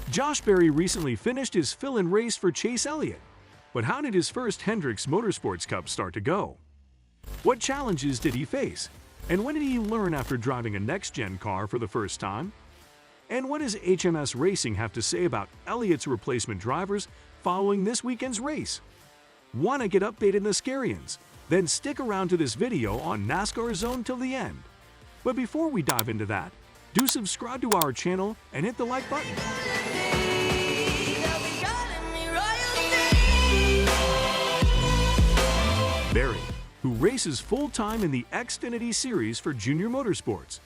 Josh Berry recently finished his fill-in race for Chase Elliot, but how did his first Hendricks Motorsports Cup start to go? What challenges did he face? And when did he learn after driving a next-gen car for the first time? And what does HMS Racing have to say about Elliott's replacement drivers following this weekend's race? Want to get updated NASCARians? Then stick around to this video on NASCAR Zone till the end. But before we dive into that, do subscribe to our channel and hit the like button. Berry, who races full-time in the Xfinity Series for Junior Motorsports,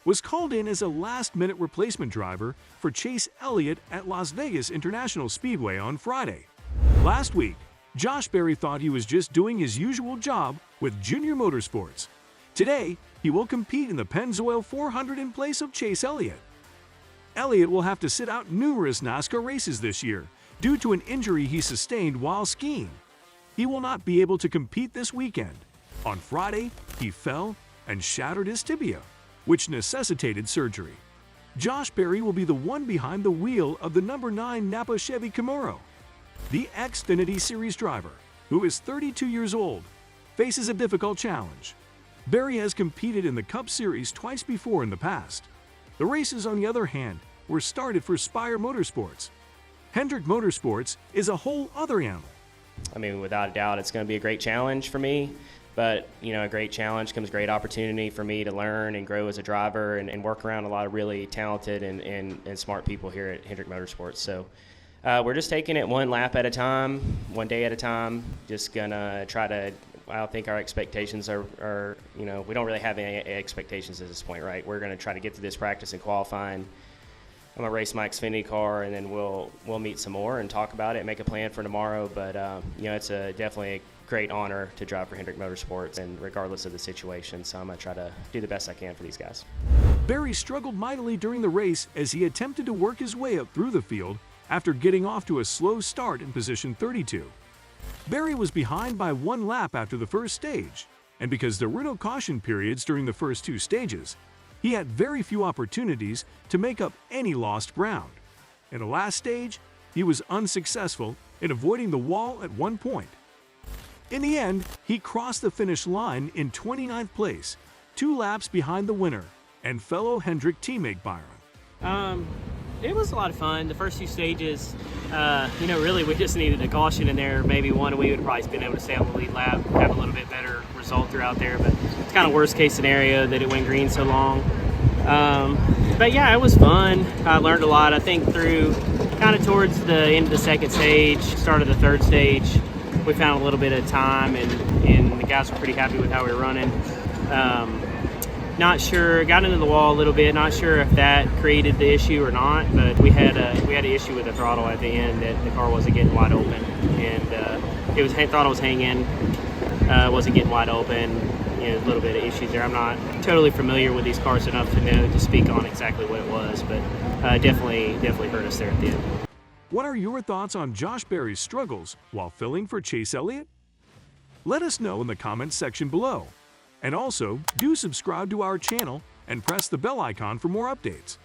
was called in as a last-minute replacement driver for Chase Elliot at Las Vegas International Speedway on Friday. Last week, Josh Berry thought he was just doing his usual job with Junior Motorsports. Today, he will compete in the Pennzoil 400 in place of Chase Elliot. Elliott will have to sit out numerous NASCAR races this year due to an injury he sustained while skiing. He will not be able to compete this weekend. On Friday, he fell and shattered his tibia, which necessitated surgery. Josh Berry will be the one behind the wheel of the number 9 Napa Chevy Camaro. The Xfinity Series driver, who is 32 years old, faces a difficult challenge. Berry has competed in the Cup Series twice before in the past. The races, on the other hand, were started for Spire Motorsports. Hendricks Motorsports is a whole other animal. I mean, without a doubt, it's going to be a great challenge for me. But, you know, a great challenge comes great opportunity for me to learn and grow as a driver and work around a lot of really talented and smart people here at Hendricks Motorsports. So we're just taking it one lap at a time, one day at a time, just going to try to – I don't think our expectations are, you know, we don't really have any expectations at this point, right? We're going to try to get to this practice and qualifying. I'm going to race my Xfinity car, and then we'll meet some more and talk about it, make a plan for tomorrow. But, you know, it's definitely a great honor to drive for Hendricks Motorsports, and regardless of the situation. So I'm going to try to do the best I can for these guys. Berry struggled mightily during the race as he attempted to work his way up through the field after getting off to a slow start in position 32. Berry was behind by one lap after the first stage, and because there were no caution periods during the first two stages, he had very few opportunities to make up any lost ground. In the last stage, he was unsuccessful in avoiding the wall at one point. In the end, he crossed the finish line in 29th place, 2 laps behind the winner and fellow Hendrick teammate Byron. It was a lot of fun. The first 2 stages, you know, really we just needed a caution in there. Maybe one, we would have probably been able to stay on the lead lap, have a little bit better result throughout there. But it's kind of worst case scenario that it went green so long. But yeah, it was fun. I learned a lot. I think through kind of towards the end of the second stage, start of the third stage, we found a little bit of time, and the guys were pretty happy with how we were running. Not sure, got into the wall a little bit, not sure if that created the issue or not, but we had an issue with the throttle at the end, that the car wasn't getting wide open, and throttle was hanging, wasn't getting wide open. You know, a little bit of issues there. I'm not totally familiar with these cars enough to know to speak on exactly what it was, but definitely hurt us there at the end. What are your thoughts on Josh Berry's struggles while filling for Chase Elliot? Let us know in the comments section below. And also, do subscribe to our channel and press the bell icon for more updates.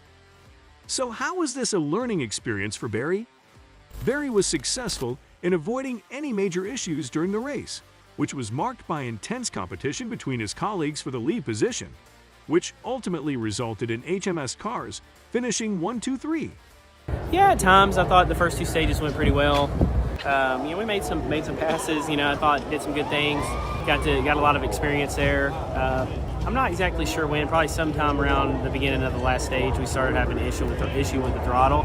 So how was this a learning experience for Berry? Berry was successful in avoiding any major issues during the race, which was marked by intense competition between his colleagues for the lead position, which ultimately resulted in HMS cars finishing 1, 2, 3. Yeah, at times I thought the first 2 stages went pretty well. You know, we made some passes. You know, I thought did some good things. Got a lot of experience there. I'm not exactly sure when. Probably sometime around the beginning of the last stage, we started having an issue with the throttle,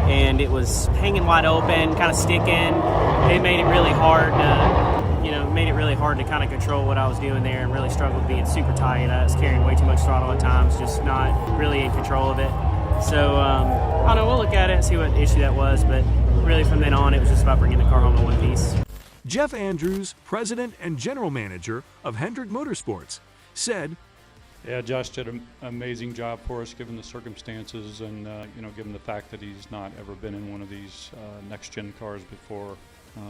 and it was hanging wide open, kind of sticking. It made it really hard to kind of control what I was doing there, and really struggled being super tight. I was carrying way too much throttle at times, just not really in control of it. So I don't know. We'll look at it and see what issue that was, but really from then on, it was just about bringing the car home in one piece. Jeff Andrews, president and general manager of Hendricks Motorsports, said, Yeah, Josh did an amazing job for us given the circumstances and, you know, given the fact that he's not ever been in one of these next-gen cars before.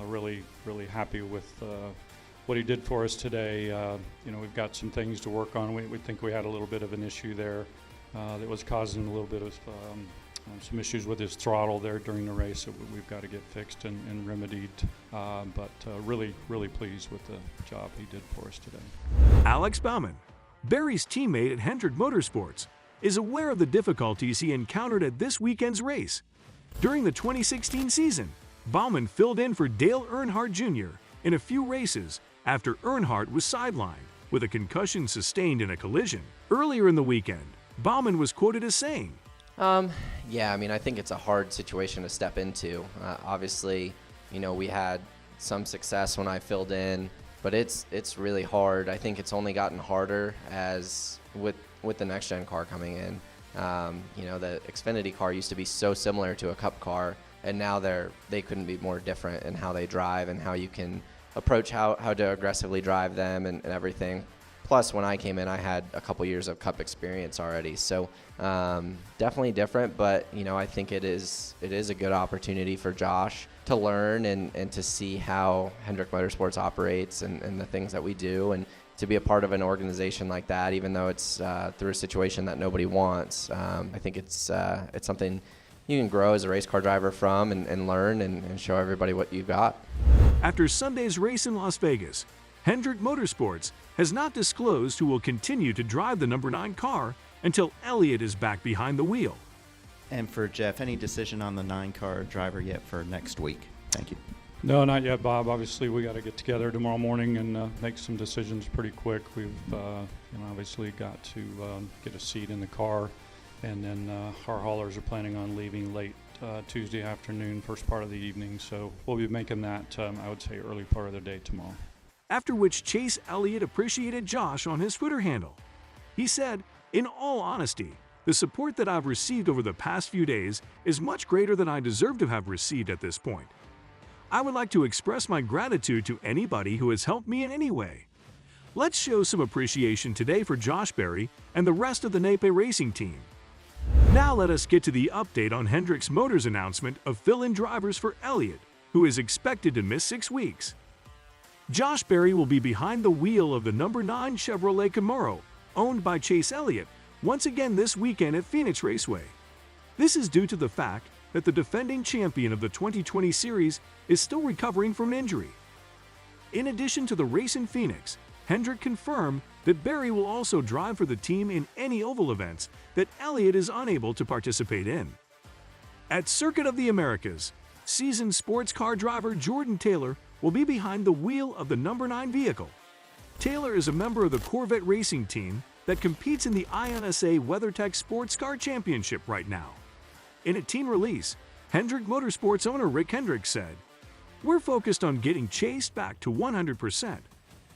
Really happy with what he did for us today. You know, we've got some things to work on. We think we had a little bit of an issue there that was causing a little bit of some issues with his throttle there during the race that we've got to get fixed and remedied. But really, really pleased with the job he did for us today. Alex Bauman, Barry's teammate at Hendrick Motorsports, is aware of the difficulties he encountered at this weekend's race. During the 2016 season, Bauman filled in for Dale Earnhardt Jr. in a few races after Earnhardt was sidelined with a concussion sustained in a collision. Earlier in the weekend, Bauman was quoted as saying, Yeah, I mean, I think it's a hard situation to step into. Obviously, you know, we had some success when I filled in, but it's really hard. I think it's only gotten harder as with the next gen car coming in. You know, the Xfinity car used to be so similar to a Cup car, and now they couldn't be more different in how they drive and how you can approach how to aggressively drive them and everything. Plus, when I came in, I had a couple years of Cup experience already, so definitely different. But you know, I think it is a good opportunity for Josh to learn and to see how Hendrick Motorsports operates and the things that we do, and to be a part of an organization like that, even though it's through a situation that nobody wants. I think it's something you can grow as a race car driver from and learn and show everybody what you've got. After Sunday's race in Las Vegas, Hendrick Motorsports has not disclosed who will continue to drive the number 9 car until Elliott is back behind the wheel. And for Jeff, any decision on the 9-car driver yet for next week? Thank you. No, not yet, Bob. Obviously, we got to get together tomorrow morning and make some decisions pretty quick. We've obviously got to get a seat in the car, and then our haulers are planning on leaving late Tuesday afternoon, first part of the evening. So we'll be making that, I would say, early part of the day tomorrow. After which Chase Elliot appreciated Josh on his Twitter handle. He said, "In all honesty, the support that I've received over the past few days is much greater than I deserve to have received at this point. I would like to express my gratitude to anybody who has helped me in any way. Let's show some appreciation today for Josh Berry and the rest of the NASCAR Racing team." Now let us get to the update on Hendricks Motors' announcement of fill-in drivers for Elliott, who is expected to miss 6 weeks. Josh Berry will be behind the wheel of the number 9 Chevrolet Camaro, owned by Chase Elliot, once again this weekend at Phoenix Raceway. This is due to the fact that the defending champion of the 2020 series is still recovering from an injury. In addition to the race in Phoenix, Hendrick confirmed that Berry will also drive for the team in any oval events that Elliott is unable to participate in. At Circuit of the Americas, seasoned sports car driver Jordan Taylor will be behind the wheel of the number 9 vehicle. Taylor is a member of the Corvette racing team that competes in the INSA WeatherTech Sports Car Championship right now. In a team release, Hendrick Motorsports owner Rick Hendrick said, "We're focused on getting Chase back to 100%,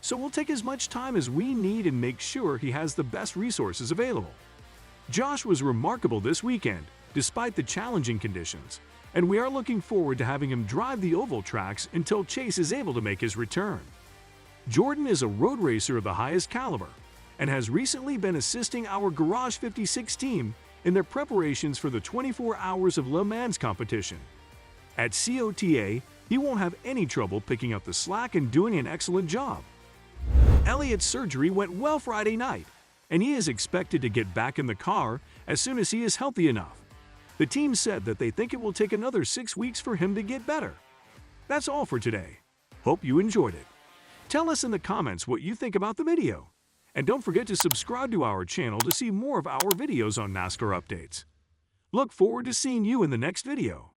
so we'll take as much time as we need and make sure he has the best resources available." Josh was remarkable this weekend, despite the challenging conditions, and we are looking forward to having him drive the oval tracks until Chase is able to make his return. Jordan is a road racer of the highest caliber and has recently been assisting our Garage 56 team in their preparations for the 24 Hours of Le Mans competition. At COTA, he won't have any trouble picking up the slack and doing an excellent job. Elliott's surgery went well Friday night, and he is expected to get back in the car as soon as he is healthy enough. The team said that they think it will take another 6 weeks for him to get better. That's all for today. Hope you enjoyed it. Tell us in the comments what you think about the video. And don't forget to subscribe to our channel to see more of our videos on NASCAR updates. Look forward to seeing you in the next video.